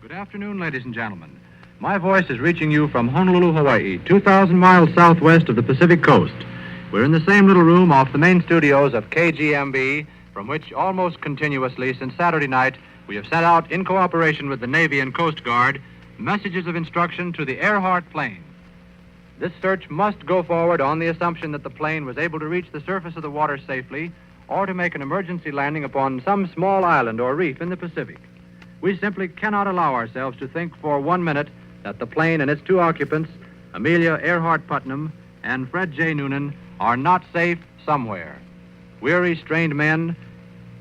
Good afternoon, ladies and gentlemen. My voice is reaching you from Honolulu, Hawaii, 2,000 miles southwest of the Pacific coast. We're in the same little room off the main studios of KGMB, from which almost continuously since Saturday night we have sent out, in cooperation with the Navy and Coast Guard, messages of instruction to the Earhart plane. This search must go forward on the assumption that the plane was able to reach the surface of the water safely or to make an emergency landing upon some small island or reef in the Pacific. We simply cannot allow ourselves to think for 1 minute that the plane and its two occupants, Amelia Earhart Putnam and Fred J. Noonan, are not safe somewhere. Weary, strained men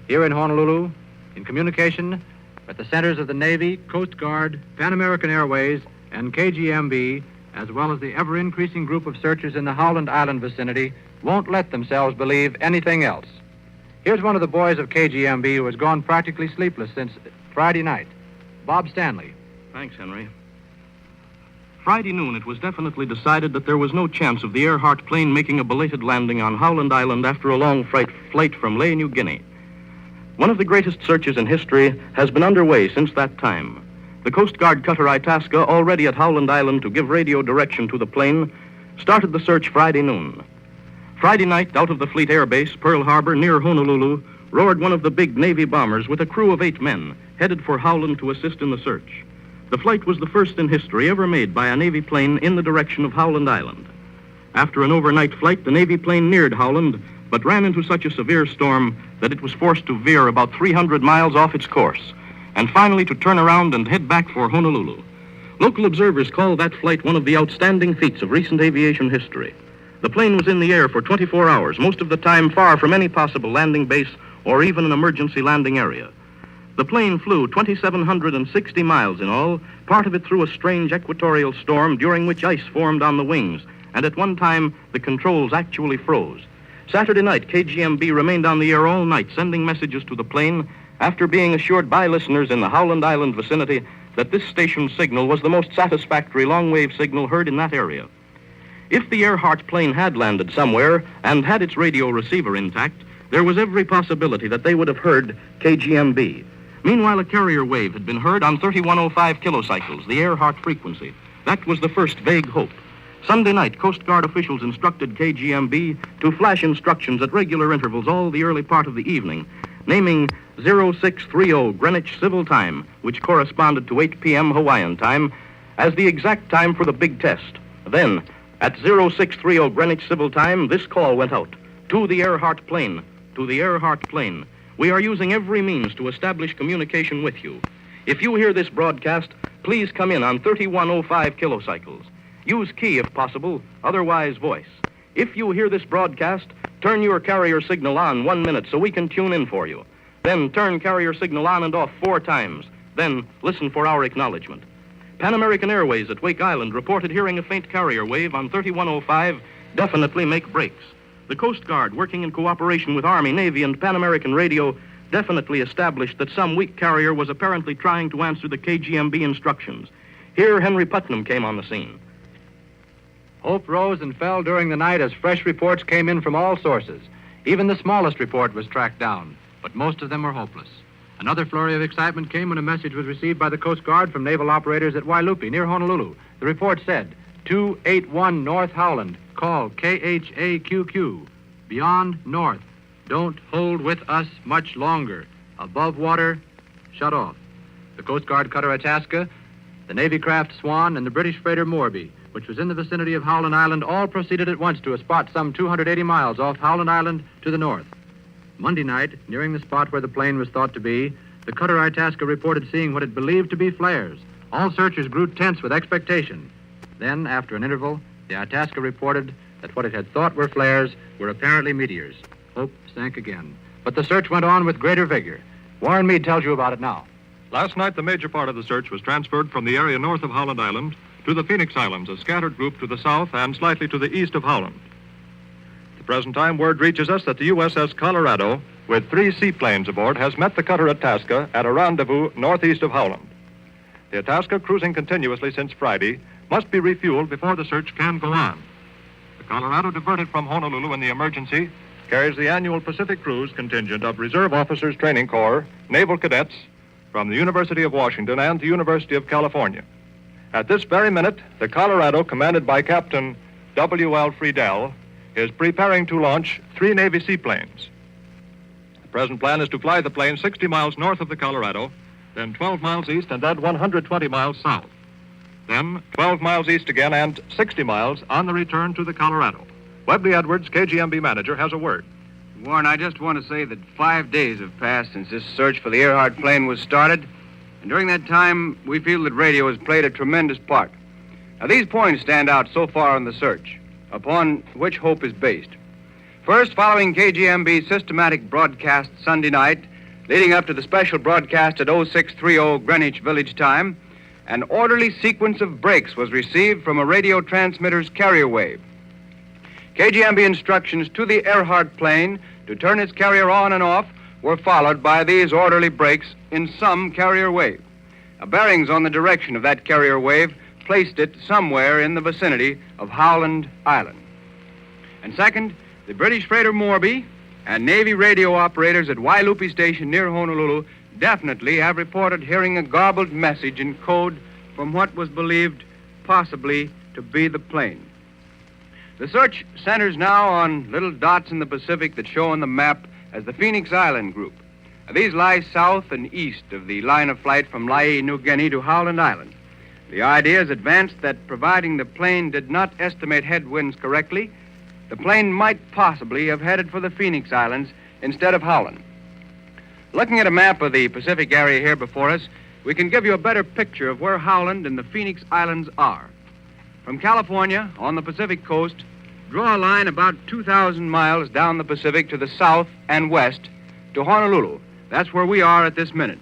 here in Honolulu, in communication at the centers of the Navy, Coast Guard, Pan American Airways, and KGMB, as well as the ever-increasing group of searchers in the Howland Island vicinity, won't let themselves believe anything else. Here's one of the boys of KGMB who has gone practically sleepless since Friday night, Bob Stanley. Thanks, Henry. Friday noon, it was definitely decided that there was no chance of the Earhart plane making a belated landing on Howland Island after a long flight from Lae, New Guinea. One of the greatest searches in history has been underway since that time. The Coast Guard cutter Itasca, already at Howland Island to give radio direction to the plane, started the search Friday noon. Friday night, out of the Fleet Air Base, Pearl Harbor, near Honolulu, roared one of the big Navy bombers with a crew of 8 men, headed for Howland to assist in the search. The flight was the first in history ever made by a Navy plane in the direction of Howland Island. After an overnight flight, the Navy plane neared Howland, but ran into such a severe storm that it was forced to veer about 300 miles off its course, and finally to turn around and head back for Honolulu. Local observers call that flight one of the outstanding feats of recent aviation history. The plane was in the air for 24 hours, most of the time far from any possible landing base or even an emergency landing area. The plane flew 2,760 miles in all, part of it through a strange equatorial storm during which ice formed on the wings, and at one time the controls actually froze. Saturday night, KGMB remained on the air all night, sending messages to the plane after being assured by listeners in the Howland Island vicinity that this station's signal was the most satisfactory long-wave signal heard in that area. If the Earhart plane had landed somewhere and had its radio receiver intact, there was every possibility that they would have heard KGMB. Meanwhile, a carrier wave had been heard on 3105 kilocycles, the Earhart frequency. That was the first vague hope. Sunday night, Coast Guard officials instructed KGMB to flash instructions at regular intervals all the early part of the evening, naming 0630 Greenwich Civil Time, which corresponded to 8 p.m. Hawaiian time, as the exact time for the big test. Then, at 0630 Greenwich Civil Time, this call went out. To the Earhart plane. To the Earhart plane. We are using every means to establish communication with you. If you hear this broadcast, please come in on 3105 kilocycles. Use key if possible, otherwise voice. If you hear this broadcast, turn your carrier signal on 1 minute so we can tune in for you. Then turn carrier signal on and off 4 times. Then listen for our acknowledgement. Pan American Airways at Wake Island reported hearing a faint carrier wave on 3105. Definitely make breaks. The Coast Guard, working in cooperation with Army, Navy, and Pan American Radio, definitely established that some weak carrier was apparently trying to answer the KGMB instructions. Here, Henry Putnam came on the scene. Hope rose and fell during the night as fresh reports came in from all sources. Even the smallest report was tracked down, but most of them were hopeless. Another flurry of excitement came when a message was received by the Coast Guard from naval operators at Wailupi, near Honolulu. The report said, 281 North Howland, call KHAQQ. Beyond north, don't hold with us much longer. Above water, shut off. The Coast Guard cutter Itasca, the Navy craft Swan, and the British freighter Morby, which was in the vicinity of Howland Island, all proceeded at once to a spot some 280 miles off Howland Island to the north. Monday night, nearing the spot where the plane was thought to be, the cutter Itasca reported seeing what it believed to be flares. All searchers grew tense with expectation. Then, after an interval, the Itasca reported that what it had thought were flares were apparently meteors. Hope sank again. But the search went on with greater vigor. Warren Meade tells you about it now. Last night, the major part of the search was transferred from the area north of Howland Island to the Phoenix Islands, a scattered group to the south and slightly to the east of Howland. At the present time, word reaches us that the USS Colorado, with 3 seaplanes aboard, has met the cutter Itasca at a rendezvous northeast of Howland. The Itasca, cruising continuously since Friday, must be refueled before the search can go on. The Colorado, diverted from Honolulu in the emergency, carries the annual Pacific Cruise contingent of Reserve Officers Training Corps, Naval Cadets, from the University of Washington and the University of California. At this very minute, the Colorado, commanded by Captain W.L. Friedel, is preparing to launch 3 Navy seaplanes. The present plan is to fly the plane 60 miles north of the Colorado, then 12 miles east and then 120 miles south. Then 12 miles east again and 60 miles on the return to the Colorado. Webley Edwards, KGMB manager, has a word. Warren, I just want to say that 5 days have passed since this search for the Earhart plane was started, and during that time, we feel that radio has played a tremendous part. Now, these points stand out so far in the search, upon which hope is based. First, following KGMB's systematic broadcast Sunday night, leading up to the special broadcast at 0630 Greenwich Village Time, an orderly sequence of breaks was received from a radio transmitter's carrier wave. KGMB instructions to the Earhart plane to turn its carrier on and off were followed by these orderly breaks in some carrier wave. Bearings on the direction of that carrier wave placed it somewhere in the vicinity of Howland Island. And second, the British freighter Morby and Navy radio operators at Wailupi Station near Honolulu definitely have reported hearing a garbled message in code from what was believed possibly to be the plane. The search centers now on little dots in the Pacific that show on the map as the Phoenix Island group. These lie south and east of the line of flight from Lae, New Guinea to Howland Island. The idea is advanced that providing the plane did not estimate headwinds correctly, the plane might possibly have headed for the Phoenix Islands instead of Howland. Looking at a map of the Pacific area here before us, we can give you a better picture of where Howland and the Phoenix Islands are. From California, on the Pacific coast, draw a line about 2,000 miles down the Pacific to the south and west to Honolulu. That's where we are at this minute.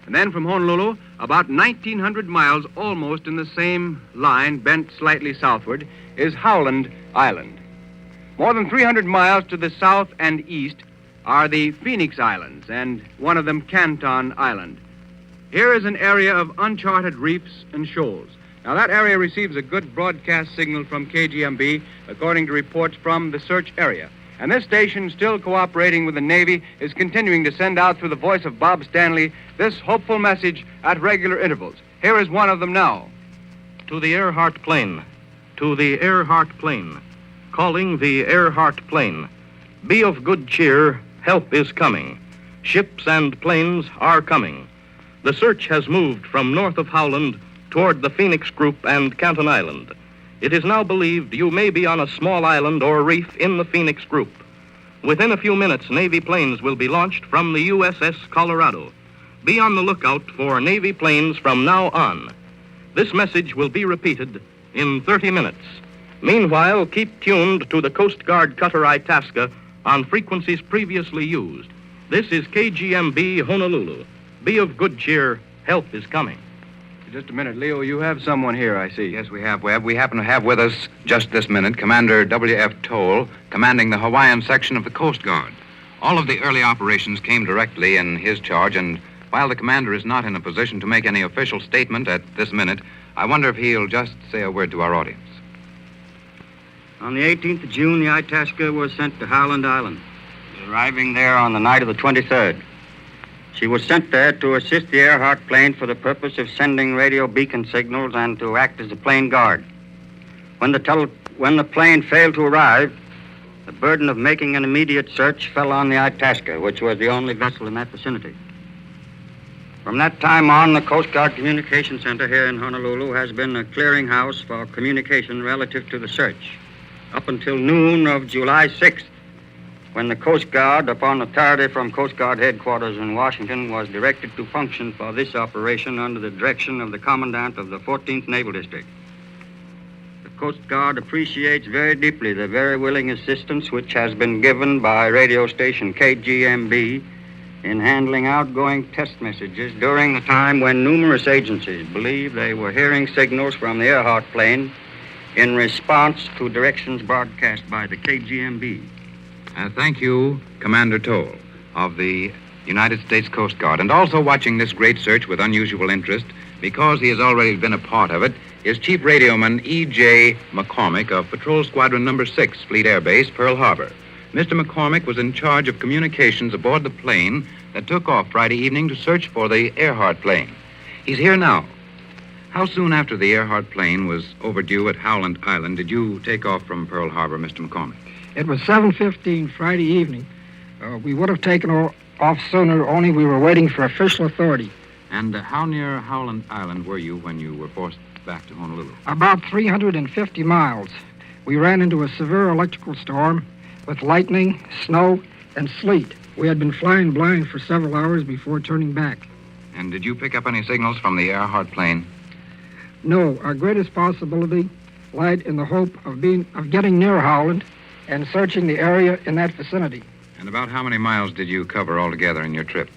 And then from Honolulu, about 1,900 miles, almost in the same line, bent slightly southward, is Howland Island. More than 300 miles to the south and east are the Phoenix Islands, and one of them Canton Island. Here is an area of uncharted reefs and shoals. Now, that area receives a good broadcast signal from KGMB, according to reports from the search area. And this station, still cooperating with the Navy, is continuing to send out through the voice of Bob Stanley this hopeful message at regular intervals. Here is one of them now. To the Earhart plane. To the Earhart plane. Calling the Earhart plane. Be of good cheer, help is coming. Ships and planes are coming. The search has moved from north of Howland toward the Phoenix Group and Canton Island. It is now believed you may be on a small island or reef in the Phoenix Group. Within a few minutes, Navy planes will be launched from the USS Colorado. Be on the lookout for Navy planes from now on. This message will be repeated in 30 minutes. Meanwhile, keep tuned to the Coast Guard cutter Itasca on frequencies previously used. This is KGMB Honolulu. Be of good cheer, help is coming. Just a minute, Leo, you have someone here, I see. Yes, we have, Webb. We happen to have with us just this minute Commander W.F. Toll, commanding the Hawaiian section of the Coast Guard. All of the early operations came directly in his charge, and while the commander is not in a position to make any official statement at this minute, I wonder if he'll just say a word to our audience. On the 18th of June, the Itasca was sent to Howland Island, arriving there on the night of the 23rd. She was sent there to assist the Earhart plane for the purpose of sending radio beacon signals and to act as a plane guard. When the plane failed to arrive, the burden of making an immediate search fell on the Itasca, which was the only vessel in that vicinity. From that time on, the Coast Guard Communication Center here in Honolulu has been a clearinghouse for communication relative to the search, up until noon of July 6th, when the Coast Guard, upon authority from Coast Guard headquarters in Washington, was directed to function for this operation under the direction of the Commandant of the 14th Naval District. The Coast Guard appreciates very deeply the very willing assistance which has been given by radio station KGMB in handling outgoing test messages during the time when numerous agencies believed they were hearing signals from the Earhart plane in response to directions broadcast by the KGMB. Thank you, Commander Toll of the United States Coast Guard, and also watching this great search with unusual interest, because he has already been a part of it, is Chief Radioman E.J. McCormick of Patrol Squadron Number 6, Fleet Air Base, Pearl Harbor. Mr. McCormick was in charge of communications aboard the plane that that took off Friday evening to search for the Earhart plane. He's here now. How soon after the Earhart plane was overdue at Howland Island did you take off from Pearl Harbor, Mr. McCormick? It was 7:15 Friday evening. We would have taken off sooner, only we were waiting for official authority. And how near Howland Island were you when you were forced back to Honolulu? About 350 miles. We ran into a severe electrical storm with lightning, snow, and sleet. We had been flying blind for several hours before turning back. And did you pick up any signals from the Earhart plane? No, our greatest possibility lied in the hope of getting near Howland and searching the area in that vicinity. And about how many miles did you cover altogether in your trip?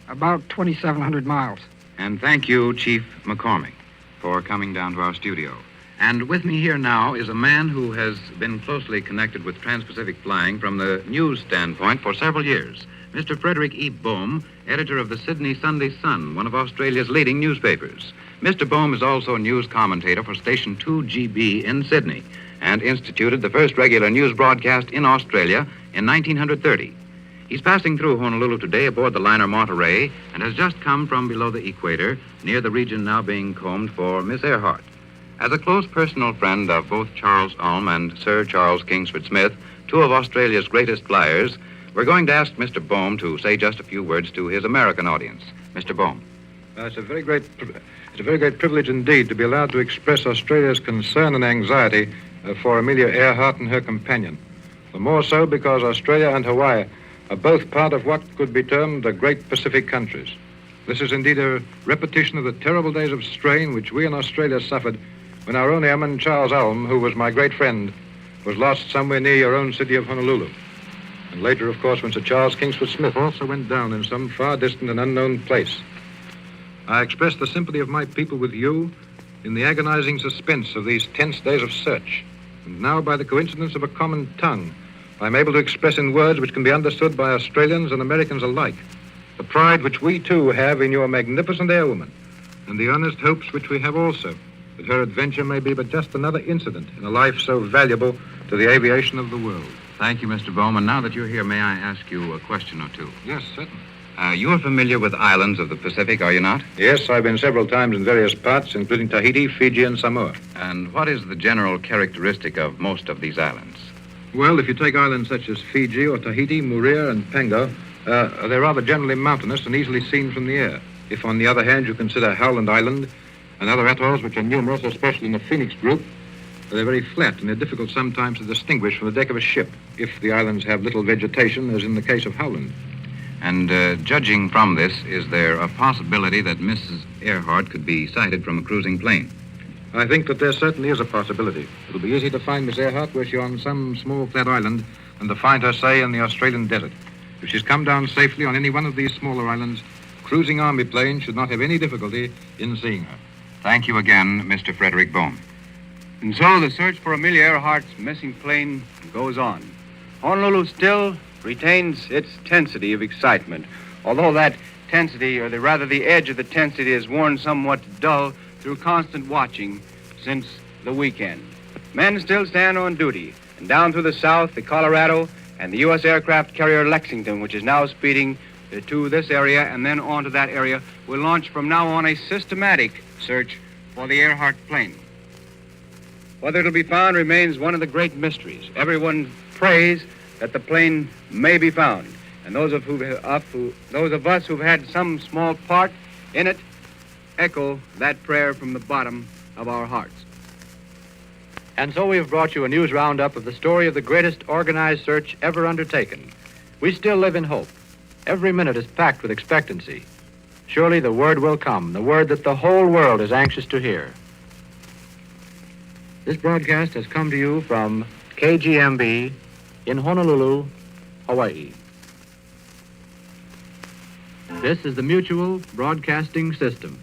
About 2,700 miles. And thank you, Chief McCormick, for coming down to our studio. And with me here now is a man who has been closely connected with trans-Pacific flying from the news standpoint for several years. Mr. Frederick E. Bohm, editor of the Sydney Sunday Sun, one of Australia's leading newspapers. Mr. Bohm is also a news commentator for Station 2GB in Sydney and instituted the first regular news broadcast in Australia in 1930. He's passing through Honolulu today aboard the liner Monterey and has just come from below the equator, near the region now being combed for Miss Earhart. As a close personal friend of both Charles Ulm and Sir Charles Kingsford Smith, two of Australia's greatest flyers, we're going to ask Mr. Bohm to say just a few words to his American audience. Mr. Bohm. It's a very great privilege indeed to be allowed to express Australia's concern and anxiety for Amelia Earhart and her companion. The more so because Australia and Hawaii are both part of what could be termed the great Pacific countries. This is indeed a repetition of the terrible days of strain which we in Australia suffered when our own airman, Charles Ulm, who was my great friend, was lost somewhere near your own city of Honolulu. And later, of course, when Sir Charles Kingsford Smith also went down in some far distant and unknown place. I express the sympathy of my people with you in the agonizing suspense of these tense days of search. And now, by the coincidence of a common tongue, I'm able to express in words which can be understood by Australians and Americans alike the pride which we too have in your magnificent airwoman, and the earnest hopes which we have also that her adventure may be but just another incident in a life so valuable to the aviation of the world. Thank you, Mr. Bohm. And now that you're here, may I ask you a question or two? Yes, certainly. You are familiar with islands of the Pacific, are you not? Yes, I've been several times in various parts, including Tahiti, Fiji, and Samoa. And what is the general characteristic of most of these islands? Well, if you take islands such as Fiji or Tahiti, Moorea, and Pango, they're rather generally mountainous and easily seen from the air. If, on the other hand, you consider Howland Island and other atolls, which are numerous, especially in the Phoenix group, they're very flat and they're difficult sometimes to distinguish from the deck of a ship if the islands have little vegetation, as in the case of Howland. And judging from this, is there a possibility that Mrs. Earhart could be sighted from a cruising plane? I think that there certainly is a possibility. It'll be easy to find Miss Earhart were she on some small flat island than to find her, say, in the Australian desert. If she's come down safely on any one of these smaller islands, cruising army planes should not have any difficulty in seeing her. Thank you again, Mr. Frederick Bohm. And so the search for Amelia Earhart's missing plane goes on. Honolulu still retains its tensity of excitement, although that tensity, or the edge of the tensity, is worn somewhat dull through constant watching since the weekend. Men still stand on duty, and down through the south, the Colorado and the U.S. aircraft carrier Lexington, which is now speeding to this area and then on to that area, will launch from now on a systematic search for the Earhart plane. Whether it'll be found remains one of the great mysteries. Everyone prays that the plane may be found, and those of us who've had some small part in it echo that prayer from the bottom of our hearts. And so we have brought you a news roundup of the story of the greatest organized search ever undertaken. We still live in hope. Every minute is packed with expectancy. Surely the word will come, the word that the whole world is anxious to hear. This broadcast has come to you from KGMB in Honolulu, Hawaii. This is the Mutual Broadcasting System.